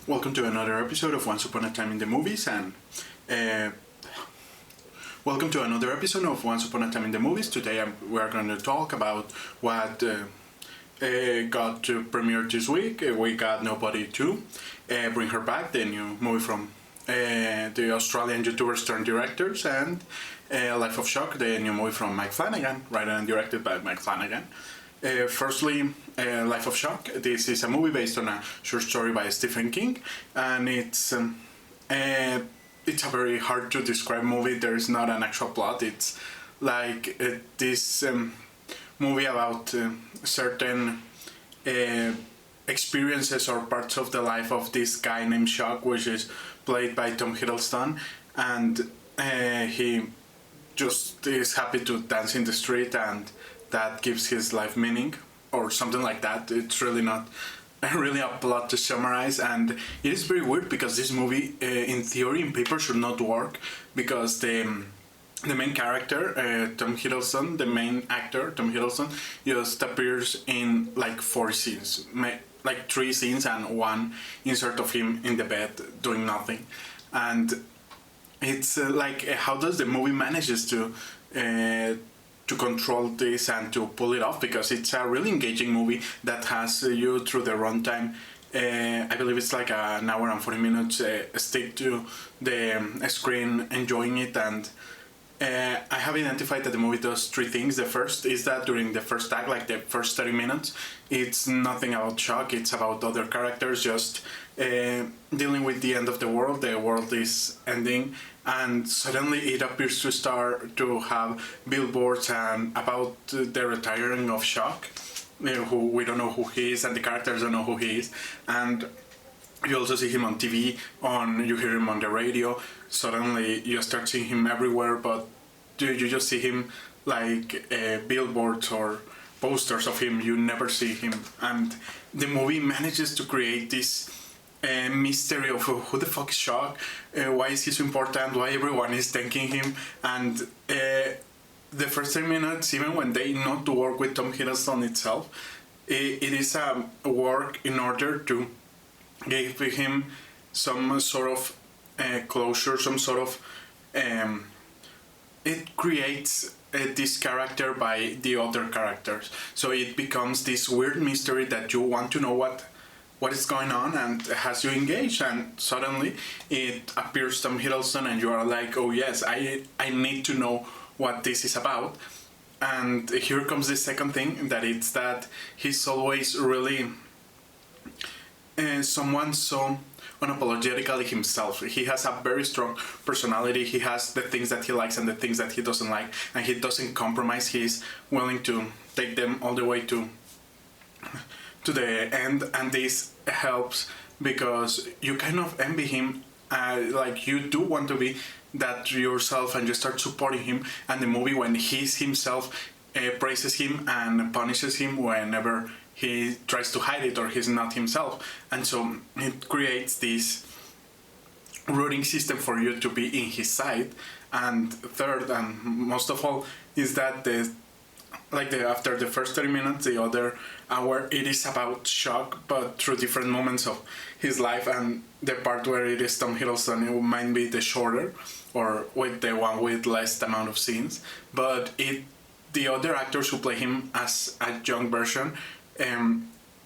Welcome to another episode of Once Upon a Time in the Movies, and welcome to another episode of Once Upon a Time in the Movies. Today we are going to talk about what got premiered this week. We got Nobody 2, Bring Her Back, the new movie from the Australian YouTubers turned directors, and Life of Shock, the new movie from Mike Flanagan, written and directed by Mike Flanagan. Firstly, Life of Shock. This is a movie based on a short story by Stephen King, and it's a very hard to describe movie. There is not an actual plot. It's like this movie about certain experiences or parts of the life of this guy named Shock, which is played by Tom Hiddleston, and he just is happy to dance in the street, and that gives his life meaning or something like that. It's really not really a plot to summarize, and it is very weird because this movie in theory, in paper, should not work, because the main character, Tom Hiddleston, the main actor, Tom Hiddleston, just appears in like 4 scenes, like 3 scenes and one insert of him in the bed doing nothing. And it's like, how does the movie manages to control this and to pull it off, because it's a really engaging movie that has you through the runtime. I believe it's like an hour and 40 minutes, stick to the screen, enjoying it. And I have identified that the movie does 3 things. The first is that during the first act, like the first 30 minutes, it's nothing about Shock, it's about other characters just dealing with the end of the world. The world is ending, and suddenly it appears to start to have billboards and about the retiring of Shock, who we don't know who he is, and the characters don't know who he is. And you also see him on TV, you hear him on the radio. Suddenly you start seeing him everywhere, but you just see him like billboards or posters of him. You never see him, and the movie manages to create this mystery of who the fuck is Shock, why is he so important, why everyone is thanking him. And the first 10 minutes, even when they not to work with Tom Hiddleston itself, it is a work in order to give him some sort of closure, some sort of it creates this character by the other characters, so it becomes this weird mystery that you want to know what is going on, and has you engaged. And suddenly it appears Tom Hiddleston, and you are like, oh yes, I need to know what this is about. And here comes the second thing, that it's that he's always really someone so unapologetically himself. He has a very strong personality. He has the things that he likes and the things that he doesn't like, and he doesn't compromise. He's willing to take them all the way to the end, and this helps because you kind of envy him. Like, you do want to be that yourself, and you start supporting him. And the movie, when he's himself, praises him and punishes him whenever he tries to hide it or he's not himself. And so it creates this rooting system for you to be in his side. And third, and most of all, is that after the first 30 minutes, the other hour, it is about Shock, but through different moments of his life. And the part where it is Tom Hiddleston, it might be the shorter, or with the one with less amount of scenes. But the other actors who play him as a young version,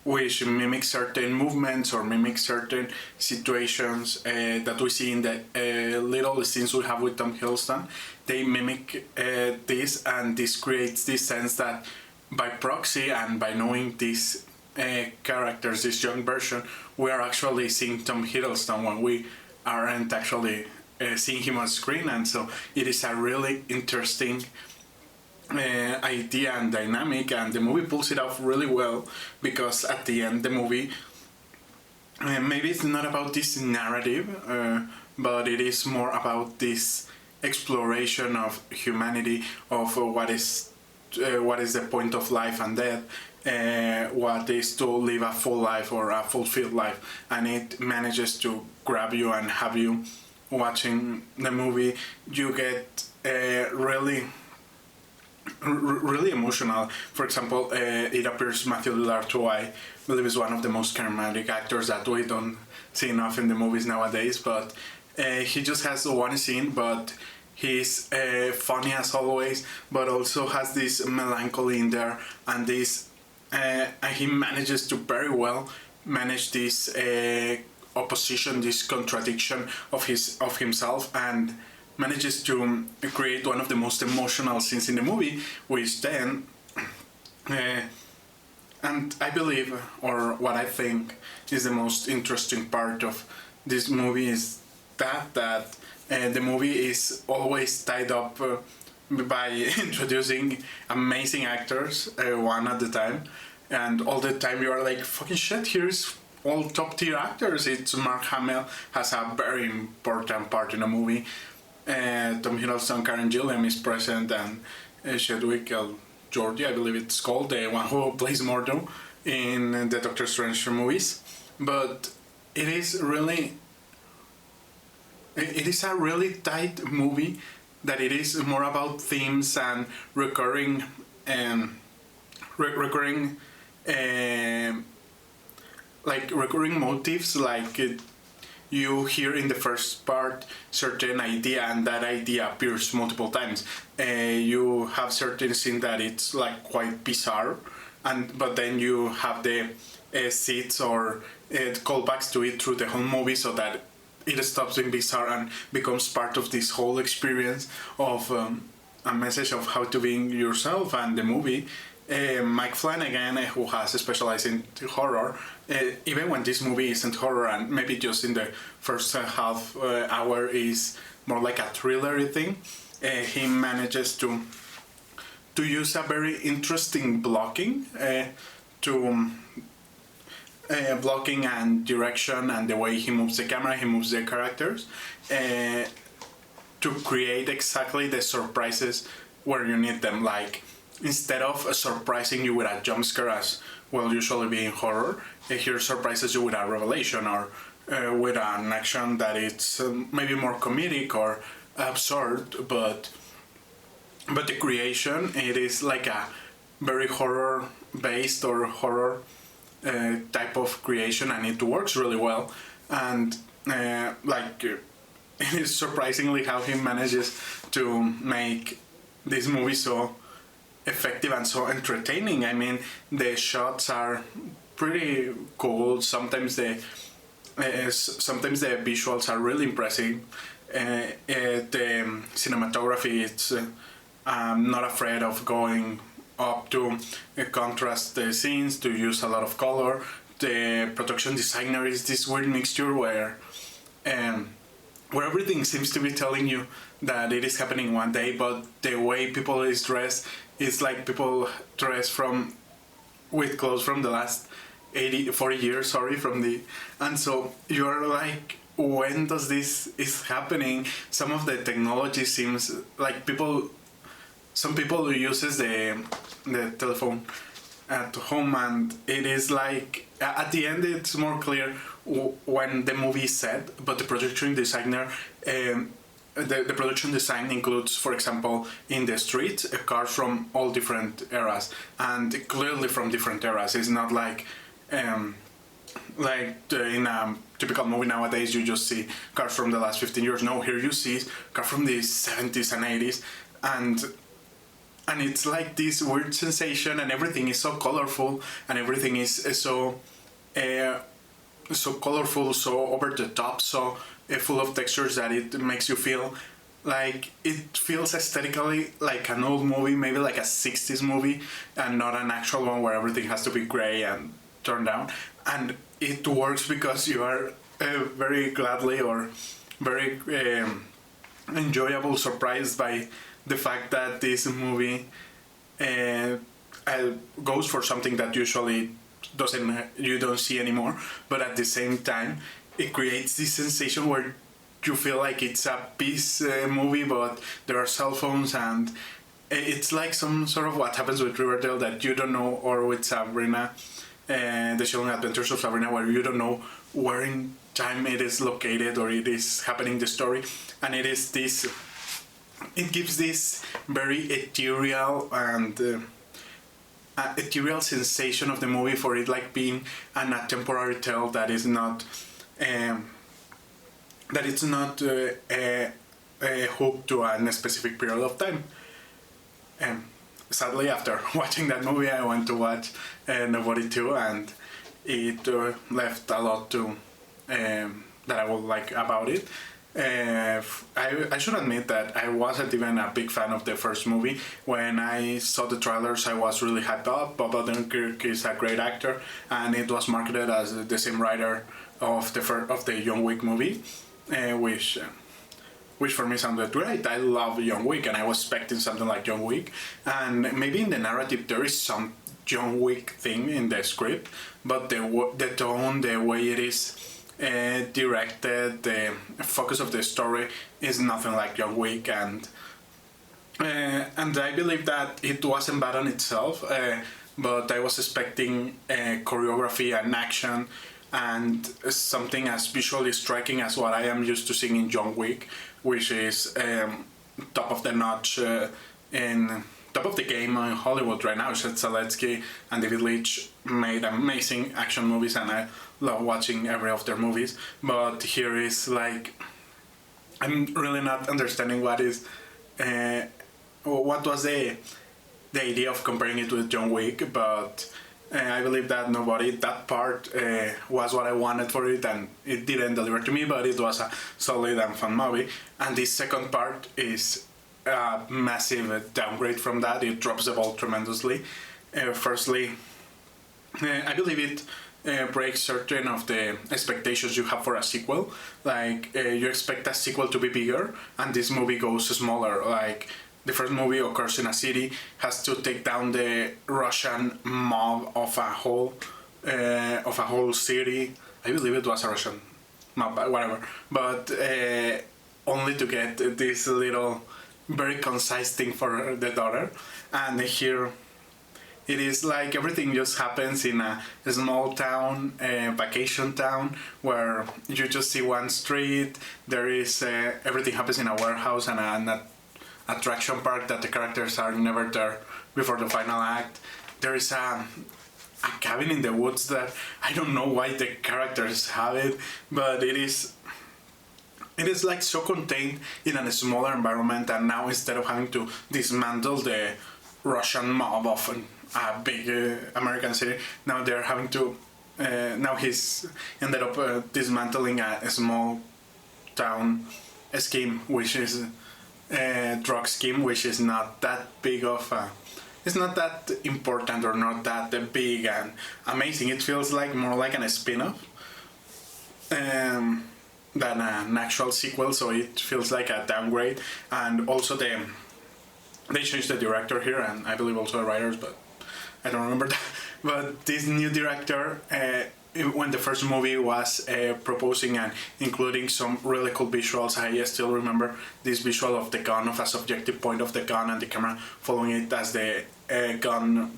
which mimic certain movements or mimic certain situations that we see in the little scenes we have with Tom Hiddleston, they mimic this, and this creates this sense that by proxy and by knowing these characters, this young version, we are actually seeing Tom Hiddleston when we aren't actually seeing him on screen. And so it is a really interesting idea and dynamic, and the movie pulls it off really well, because at the end the movie, maybe it's not about this narrative, but it is more about this exploration of humanity, of what is the point of life and death, what is to live a full life or a fulfilled life. And it manages to grab you and have you watching the movie. You get really really emotional. For example, it appears Matthew Lillard, who I believe is one of the most charismatic actors that we don't see enough in the movies nowadays. But he just has one scene, but he's funny as always, but also has this melancholy in there, and this and he manages to very well manage this opposition, this contradiction of himself, and manages to create one of the most emotional scenes in the movie, which then, and I believe, or what I think is the most interesting part of this movie is that the movie is always tied up by introducing amazing actors, one at a time, and all the time you are like, fucking shit, here's all top tier actors. It's Mark Hamill has a very important part in the movie. Tom Hiddleston, Karen Gillan is present, and Chadwick Georgie, I believe it's called, the one who plays Mordo in the Doctor Strange movies. But it is really, it is a really tight movie, that it is more about themes and recurring recurring motives, like you hear in the first part certain idea, and that idea appears multiple times. You have certain scene that it's like quite bizarre, but then you have the seeds or callbacks to it through the whole movie, so that it stops being bizarre and becomes part of this whole experience of a message of how to be yourself. And the movie, Mike Flanagan, who has specialized in horror, even when this movie isn't horror, and maybe just in the first half hour is more like a thriller thing, he manages to use a very interesting blocking blocking and direction, and the way he moves the camera, he moves the characters, to create exactly the surprises where you need them. Like, instead of surprising you with a jump scare, as will usually be in horror, here surprises you with a revelation, or with an action that it's maybe more comedic or absurd, but the creation, it is like a very horror based or horror type of creation, and it works really well. And it is surprisingly how he manages to make this movie so effective and so entertaining. I mean, the shots are pretty cool. Sometimes the visuals are really impressive. The cinematography, it's not afraid of going up to contrast the scenes, to use a lot of color. The production designer is this weird mixture where everything seems to be telling you that it is happening one day, but the way people is dressed is like people dressed with clothes from the last 40 years, and so you're like, when does this is happening? Some of the technology seems like some people uses the telephone at home, and it is like, at the end it's more clear when the movie is set, but the production designer, the production design includes, for example, in the streets, cars from all different eras, and clearly from different eras. It's not like in a typical movie nowadays you just see cars from the last 15 years. No, here you see cars from the 70s and 80s, and it's like this weird sensation, and everything is so colorful, and everything is so colorful, so over the top, so full of textures, that it makes you feel like it feels aesthetically like an old movie, maybe like a 60s movie, and not an actual one where everything has to be gray and turned down. And it works because you are very gladly or very enjoyable surprised by the fact that this movie goes for something that usually you don't see anymore, but at the same time it creates this sensation where you feel like it's a peace movie, but there are cell phones, and it's like some sort of what happens with Riverdale that you don't know, or with Sabrina, the Chilling Adventures of Sabrina, where you don't know where in time it is located or it is happening, the story. And it is this it gives this very ethereal sensation of the movie, for it like being a temporary tale that is not um, that it's not hooked to a specific period of time. Um, Sadly, after watching that movie, I went to watch Nobody 2, and it left a lot to that I would like about it. I should admit that I wasn't even a big fan of the first movie. When I saw the trailers, I was really hyped up. Bob Odenkirk is a great actor, and it was marketed as the same writer of the John Wick movie, which for me sounded great. I love John Wick, and I was expecting something like John Wick. And maybe in the narrative there is some John Wick thing in the script, but the tone, the way it is directed, the focus of the story is nothing like John Wick, and I believe that it wasn't bad on itself, but I was expecting choreography and action and something as visually striking as what I am used to seeing in John Wick, which is top of the notch in top of the game in Hollywood right now. Zelensky and David Leitch made amazing action movies, and I love watching every of their movies. But here is like, I'm really not understanding what was the idea of comparing it with John Wick, but I believe that that part was what I wanted for it, and it didn't deliver to me, but it was a solid and fun movie. And the second part is a massive downgrade from that. It drops the ball tremendously. Firstly, I believe it breaks certain of the expectations you have for a sequel. Like, you expect a sequel to be bigger, and this movie goes smaller. Like, the first movie occurs in a city, has to take down the Russian mob of a whole city. I believe it was a Russian mob, whatever. But only to get this little, very concise thing for the daughter. And here, it is like everything just happens in a small town, vacation town, where you just see one street. There is everything happens in a warehouse and an attraction park that the characters are never there before the final act. There is a cabin in the woods that I don't know why the characters have it, but it is like so contained in a smaller environment, and now instead of having to dismantle the Russian mob of a big American city, now they're having to now he's ended up dismantling a small town scheme, which is drug scheme, which is not that big of it's not that important or not that big and amazing. It feels like more like a spin-off than an actual sequel, so it feels like a downgrade. And also they changed the director here, and I believe also the writers, but I don't remember that. But this new director, when the first movie was proposing and including some really cool visuals, I still remember this visual of the gun, of a subjective point of the gun, and the camera following it as the gun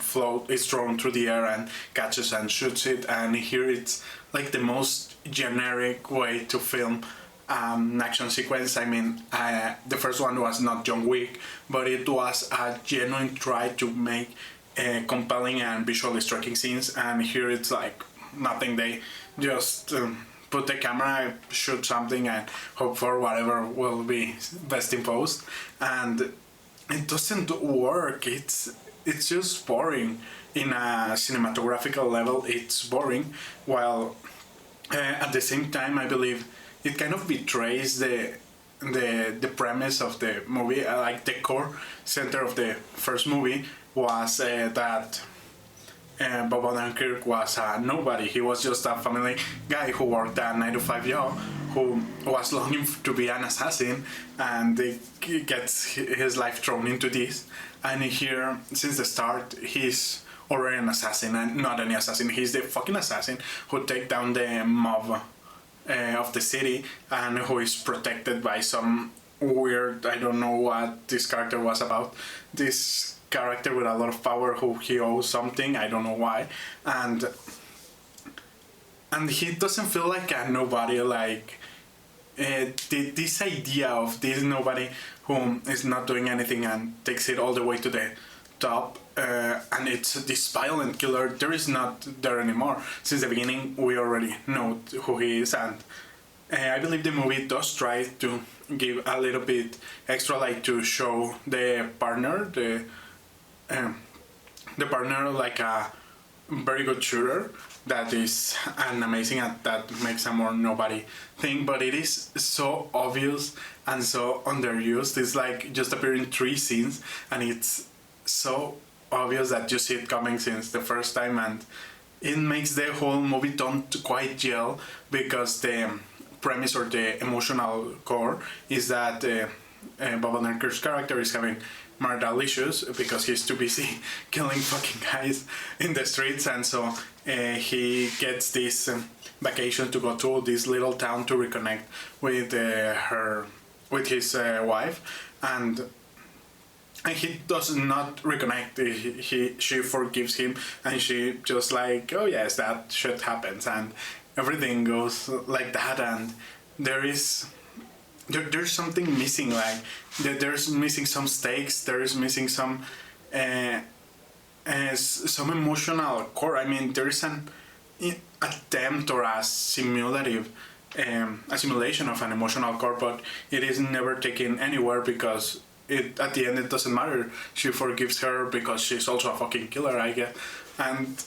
is thrown through the air and catches and shoots it. And here it's like the most generic way to film an action sequence. I mean, the first one was not John Wick, but it was a genuine try to make compelling and visually striking scenes, and here it's like nothing. They just put the camera, shoot something, and hope for whatever will be best in post, and it doesn't work. It's just boring. In a cinematographical level, it's boring, while at the same time I believe it kind of betrays the premise of the movie. Like, the core center of the first movie was that Bob Odenkirk was a nobody. He was just a family guy who worked a 9-to-5 job, who was longing to be an assassin, and he gets his life thrown into this. And here, since the start, he's already an assassin, and not any assassin. He's the fucking assassin who take down the mob of the city, and who is protected by some weird, I don't know what this character was about. This character with a lot of power who he owes something, I don't know why, and he doesn't feel like a nobody. Like, this idea of this nobody who is not doing anything and takes it all the way to the top, and it's this violent killer. There is not there anymore. Since the beginning, we already know who he is, and I believe the movie does try to give a little bit extra light to show the partner, the partner like a very good shooter that is an amazing and that makes a more nobody thing, but it is so obvious and so underused. It's like just appearing in 3 scenes and it's so obvious that you see it coming since the first time, and it makes the whole movie don't quite gel because the premise or the emotional core is that Bob Odenkirk's character is having marital issues because he's too busy killing fucking guys in the streets, and so he gets this vacation to go to this little town to reconnect with his wife, and he does not reconnect. She forgives him, and she just like, oh yes, that shit happens, and everything goes like that, and there's something missing, like there's missing some stakes, there's missing some emotional core. I mean, there is an attempt or a simulation of an emotional core, but it is never taken anywhere because at the end it doesn't matter. She forgives her because she's also a fucking killer, I guess, and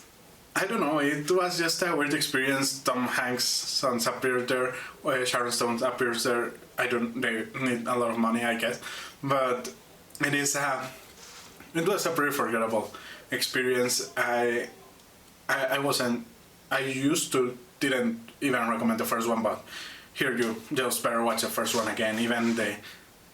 I don't know, it was just a weird experience. Tom Hanks' sons appeared there, Sharon Stone appears there. They need a lot of money, I guess, but it was a pretty forgettable experience. I used to didn't even recommend the first one, but here you just better watch the first one again. Even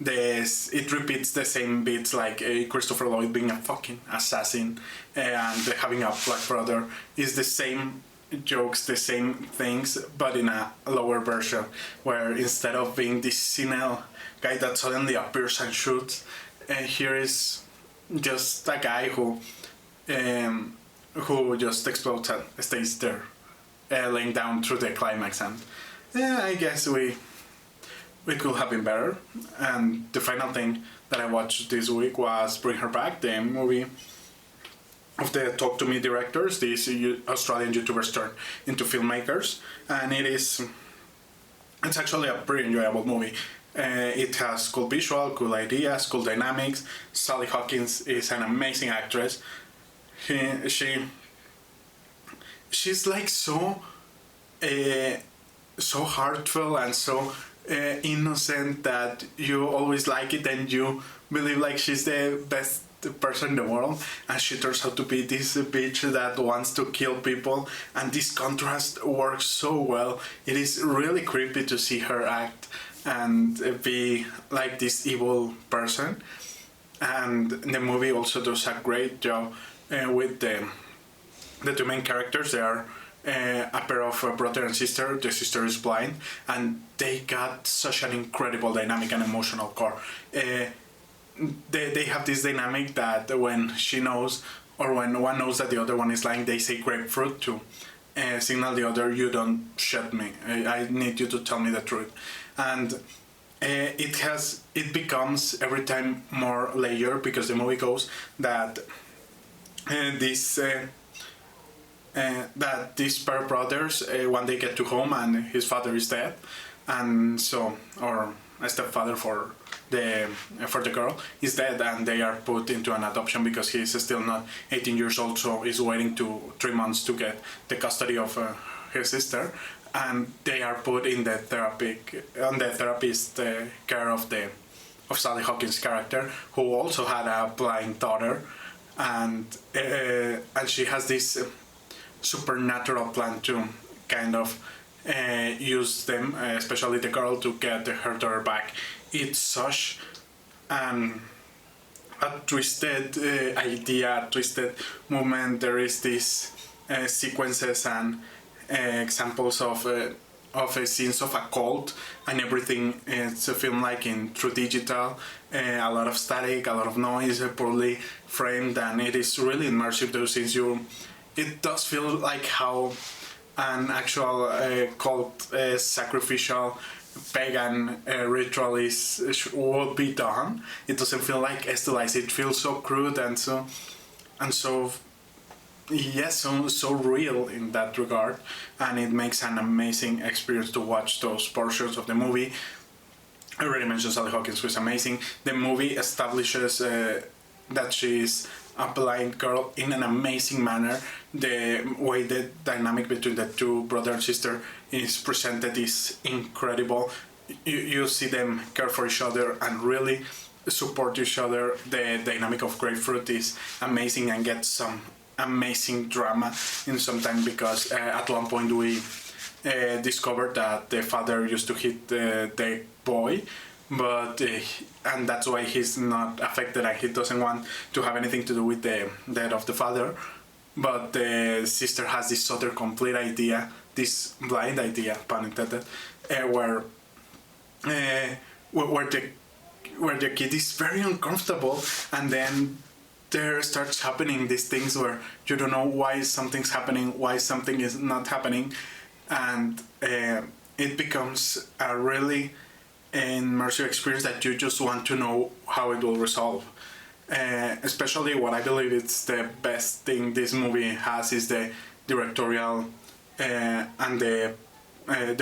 it repeats the same beats, like Christopher Lloyd being a fucking assassin and having a black brother is the same jokes, the same things, but in a lower version, where instead of being this senile guy that suddenly appears and shoots, here is just a guy who just explodes and stays there, laying down through the climax, and I guess it could have been better. And the final thing that I watched this week was Bring Her Back, the movie of the Talk To Me directors. These Australian YouTubers turned into filmmakers, and it's actually a pretty enjoyable movie. It has cool visual, cool ideas, cool dynamics. Sally Hawkins is an amazing actress. She's like so heartfelt and so innocent that you always like it and you believe like she's the best person in the world, and she turns out to be this bitch that wants to kill people, and this contrast works so well. It is really creepy to see her act and be like this evil person, and the movie also does a great job with the 2 main characters. They are a pair of brother and sister. The sister is blind, and they got such an incredible dynamic and emotional core. They have this dynamic that when she knows, or when one knows that the other one is lying, they say grapefruit to signal the other, you don't shut me, I need you to tell me the truth. And it becomes every time more layered, because the movie goes that these pair of brothers one day get to home and his father is dead, and so, or a stepfather for the girl is dead, and they are put into an adoption because he's still not 18 years old, so he's waiting 3 months to get the custody of his sister, and they are put in the therapist care of Sally Hawkins' character, who also had a blind daughter, and she has this supernatural plan to kind of use them, especially the girl, to get her daughter back. It's such a twisted idea, a twisted movement. There is these sequences and examples of scenes of a cult, and everything is filmed like through digital. A lot of static, a lot of noise, poorly framed, and it is really immersive. Those scenes, it does feel like how an actual cult sacrificial pagan ritual will be done. It doesn't feel like stylized. It feels so crude and so yes, so real in that regard, and it makes an amazing experience to watch those portions of the movie. I already mentioned Sally Hawkins was amazing. The movie establishes that she's a blind girl in an amazing manner. The way the dynamic between the two brother and sister is presented is incredible. You see them care for each other and really support each other. The dynamic of Grapefruit is amazing and gets some amazing drama in some time because at one point we discovered that the father used to hit the boy, but and that's why he's not affected and he doesn't want to have anything to do with the death of the father. But the sister has this other complete idea, this blind idea, pun intended, where the kid is very uncomfortable, and then there starts happening these things where you don't know why something's happening, why something is not happening, and it becomes a really immersive experience that you just want to know how it will resolve. Especially what I believe it's the best thing this movie has is the directorial and the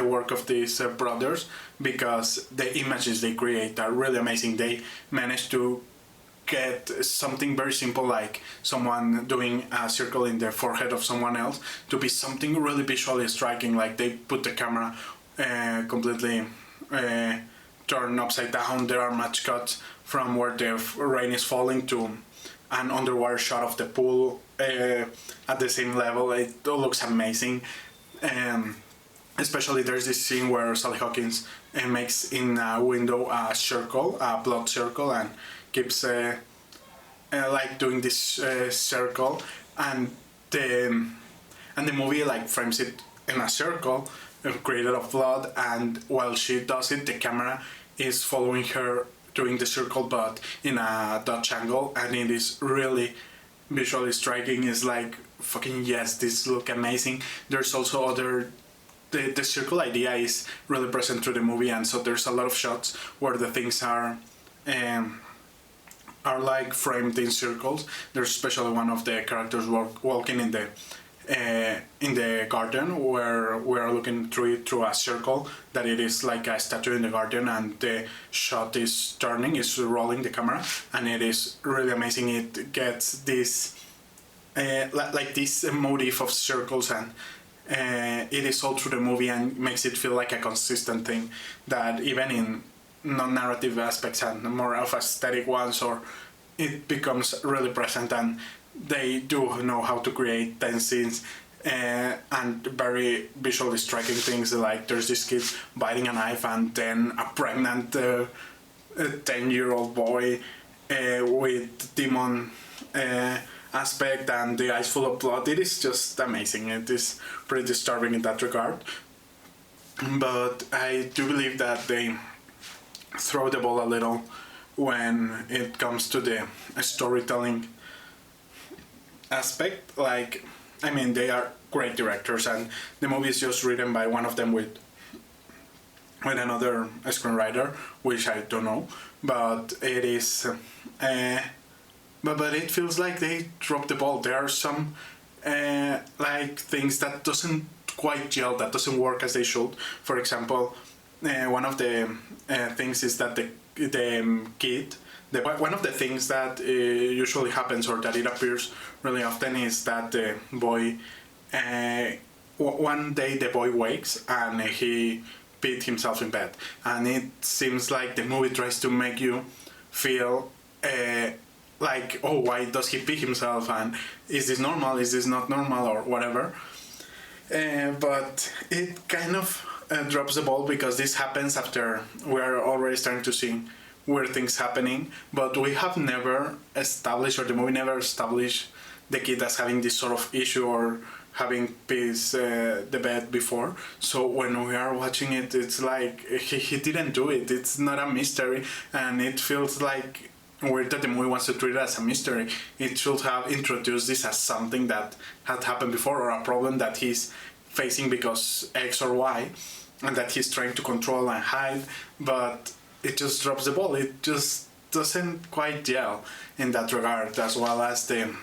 work of these brothers, because the images they create are really amazing. They manage to get something very simple like someone doing a circle in the forehead of someone else to be something really visually striking. Like they put the camera completely turned upside down. There are match cuts from where the rain is falling to an underwater shot of the pool at the same level. It all looks amazing. Especially there's this scene where Sally Hawkins makes in a window a circle, a blood circle, and keeps like doing this circle, and the movie like frames it in a circle created of blood, and while she does it, the camera is following her doing the circle, but in a Dutch angle, and it is really visually striking. It's like fucking yes, this look amazing. There's also other. The circle idea is really present through the movie, and so there's a lot of shots where the things are like framed in circles. There's especially one of the characters walking in the garden where we're looking through it through a circle, that it is like a statue in the garden, and the shot is turning, is rolling the camera, and it is really amazing. It gets this like this motif of circles, and it is all through the movie and makes it feel like a consistent thing that even in non-narrative aspects and more of aesthetic ones, or it becomes really present, and they do know how to create tense scenes and very visually striking things. Like there's this kid biting a knife, and then a pregnant 10-year-old boy with demon aspect, and the eyes full of blood. It is just amazing. It is pretty disturbing in that regard, but I do believe that they throw the ball a little when it comes to the storytelling aspect. Like, I mean, they are great directors, and the movie is just written by one of them with another screenwriter, which I don't know, but it is but it feels like they dropped the ball. There are some like things that doesn't quite gel, that doesn't work as they should. For example, one of the things is that the kid, one of the things that usually happens, or that it appears really often, is that the boy, one day the boy wakes and he beat himself in bed, and it seems like the movie tries to make you feel like, oh, why does he beat himself, and is this normal, is this not normal, or whatever. But it kind of drops the ball, because this happens after we're already starting to see weird things happening, but we have never established, or the movie never established, the kid as having this sort of issue or having pissed the bed before. So when we are watching it, it's like he didn't do it. It's not a mystery, and it feels like weird that the movie wants to treat it as a mystery. It should have introduced this as something that had happened before, or a problem that he's facing because X or Y, and that he's trying to control and hide, but it just drops the ball. It just doesn't quite gel in that regard, as well as the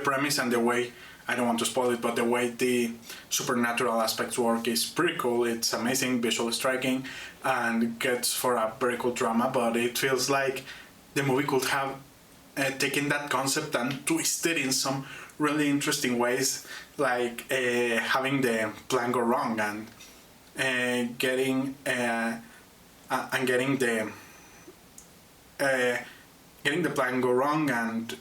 premise and the way, I don't want to spoil it, but the way the supernatural aspects work is pretty cool. It's amazing, visually striking, and gets for a very cool drama, but it feels like the movie could have taken that concept and twisted in some really interesting ways, like having the plan go wrong and getting the plan go wrong and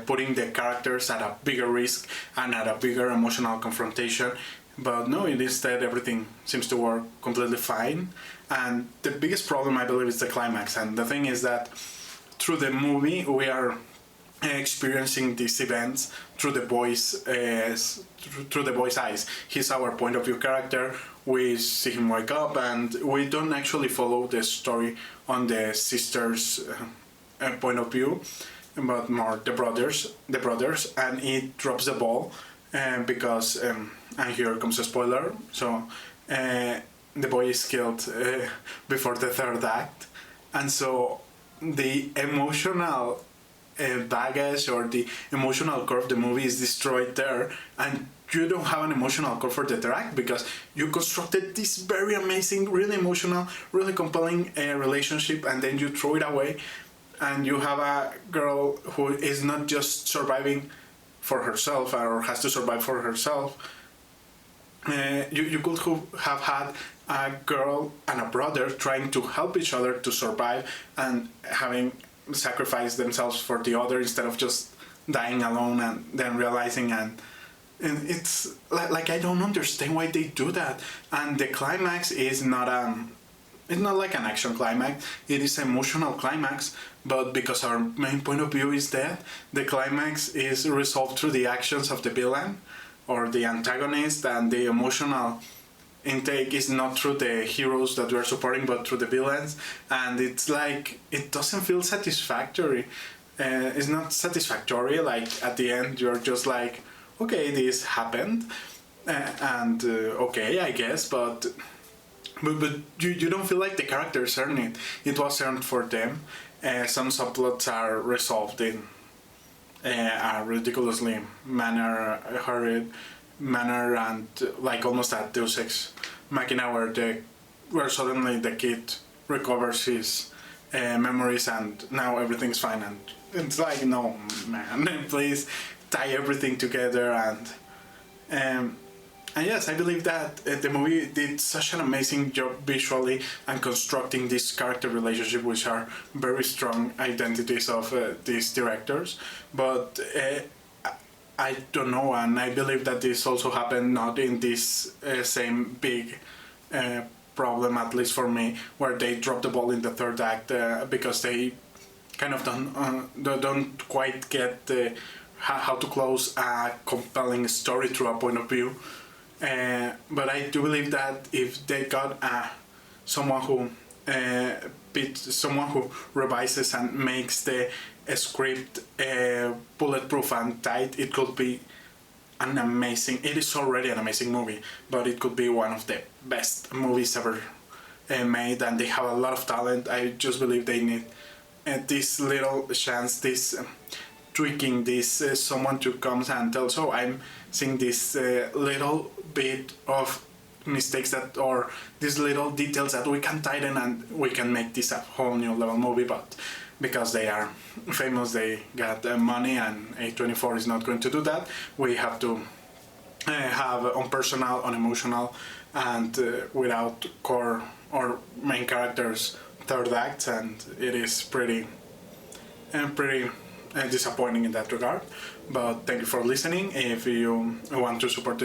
putting the characters at a bigger risk and at a bigger emotional confrontation. But no, instead everything seems to work completely fine. And the biggest problem, I believe, is the climax. And the thing is that through the movie we are experiencing these events through the boy's eyes. He's our point of view character. We see him wake up, and we don't actually follow the story on the sisters' point of view, but more the brothers, and it drops the ball because, and here comes a spoiler. So the boy is killed before the third act, and so the emotional baggage or the emotional core of the movie is destroyed there, and you don't have an emotional core for the third act because you constructed this very amazing, really emotional, really compelling relationship, and then you throw it away, and you have a girl who is not just surviving for herself or has to survive for herself. You could have had a girl and a brother trying to help each other to survive and having sacrificed themselves for the other instead of just dying alone and then realizing and it's like I don't understand why they do that. And the climax is not it's not like an action climax, it is an emotional climax, but because our main point of view is dead, the climax is resolved through the actions of the villain or the antagonist, and the emotional intake is not through the heroes that we're supporting but through the villains, and it's like it doesn't feel satisfactory. It's not satisfactory. Like at the end you're just like, okay, this happened, and okay, I guess, but you don't feel like the characters earned it. It was earned for them. Some subplots are resolved in a ridiculously hurried manner, and like almost at Deus Ex Machina, where suddenly the kid recovers his memories and now everything's fine, and it's like, no man, please tie everything together. And yes, I believe that the movie did such an amazing job visually and constructing this character relationship, which are very strong identities of these directors. But I don't know, and I believe that this also happened not in this same big problem, at least for me, where they drop the ball in the third act because they kind of don't quite get how to close a compelling story through a point of view. But I do believe that if they got someone who revises and makes the script bulletproof and tight, it could be an amazing. It is already an amazing movie, but it could be one of the best movies ever made. And they have a lot of talent. I just believe they need this little chance, this tweaking, this someone to come and tell. So I'm seeing this little bit of mistakes that, or these little details that we can tighten and we can make this a whole new level movie. But because they are famous, they got money, and A24 is not going to do that. We have to have unpersonal, unemotional, and without core or main characters third acts, and it is pretty disappointing in that regard. But thank you for listening. If you want to support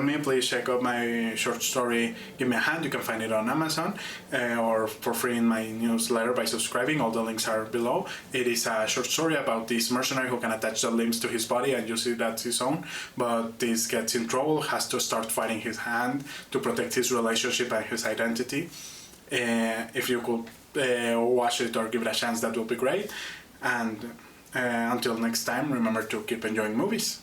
me, please check out my short story Give Me a Hand. You can find it on Amazon or for free in my newsletter by subscribing. All the links are below. It is a short story about this mercenary who can attach the limbs to his body and use it as his own, but this gets in trouble, has to start fighting his hand to protect his relationship and his identity. If you could watch it or give it a chance, that would be great. And until next time, remember to keep enjoying movies.